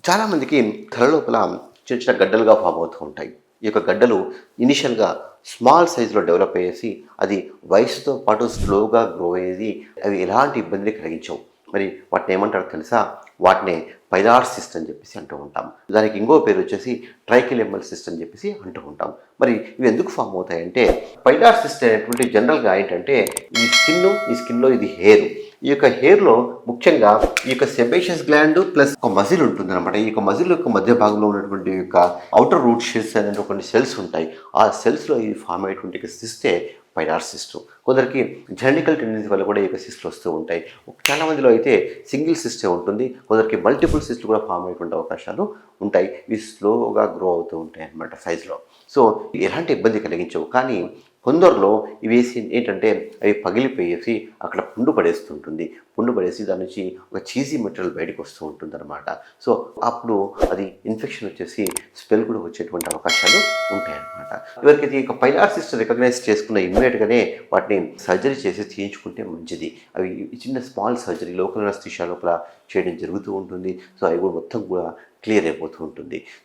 చాలామందికి తల లోపల చిన్న చిన్న గడ్డలుగా ఫామ్ అవుతూ ఉంటాయి. ఈ యొక్క గడ్డలు ఇనిషియల్‌గా స్మాల్ సైజ్‌లో డెవలప్ అయ్యేసి అది వయసుతో పాటు స్లోగా గ్రో అయ్యేది. అవి ఎలాంటి ఇబ్బందిని కలిగించవు. మరి వాటిని ఏమంటారో తెలుసా? వాటినే పైలార్ సిస్ట్ అని చెప్పేసి అంటూ ఉంటాం. దానికి ఇంకో పేరు వచ్చేసి ట్రైకిలెమ్మల్ సిస్ట్ అని చెప్పేసి అంటూ ఉంటాం. మరి ఇవి ఎందుకు ఫామ్ అవుతాయంటే పైలార్ సిస్ట్ అనేటువంటి జనరల్‌గా ఏంటంటే ఈ స్కిన్‌లో ఇది హెయిర్. ఈ యొక్క హెయిర్‌లో ముఖ్యంగా ఈ యొక్క సెబేషియస్ గ్లాండ్ ప్లస్ ఒక మజిల్ ఉంటుందన్నమాట. ఈ యొక్క మజిల్ యొక్క మధ్య భాగంలో ఉన్నటువంటి యొక్క ఔటర్ రూట్ షెల్స్ అనేటువంటి కొన్ని సెల్స్ ఉంటాయి. ఆ సెల్స్‌లో ఇది ఫార్మ్ అయ్యేటువంటి ఒక సిస్టే పైలార్ సిస్ట్. కొందరికి జెనెటికల్ టెండెన్సీ వల్ల కూడా ఈ యొక్క సిస్ట్‌లు వస్తూ ఉంటాయి. చాలా మందిలో అయితే సింగిల్ సిస్టే ఉంటుంది. కొందరికి మల్టిపుల్ సిస్ట్‌లు కూడా ఫార్మ్ అయ్యేటువంటి అవకాశాలు ఉంటాయి. ఇవి స్లోగా గ్రో అవుతూ ఉంటాయి అన్నమాట సైజ్‌లో. సో ఎలాంటి ఇబ్బంది కలిగించవు. కానీ కొందరిలో ఇవేసి ఏంటంటే అవి పగిలిపోయేసి అక్కడ పుండు పడేస్తుంటుంది. పుండు పడేసి దాని నుంచి ఒక చీజీ మెటీరియల్ బయటకు వస్తూ ఉంటుందన్నమాట. సో అప్పుడు అది ఇన్ఫెక్షన్ వచ్చేసి స్మెల్ కూడా వచ్చేటువంటి అవకాశాలు ఉంటాయన్నమాట. ఎవరికైతే ఈ పైలార్ సిస్ట్ రికగ్నైజ్ చేసుకున్న ఇమ్మీడియట్‌గానే వాటిని సర్జరీ చేసి తీయించుకుంటే మంచిది. అవి చిన్న స్మాల్ సర్జరీ లోకల్ అనస్థీషియా లోపల చేయడం జరుగుతూ ఉంటుంది. సో అవి కూడా మొత్తం కూడా క్లియర్ అయిపోతూ ఉంటుంది.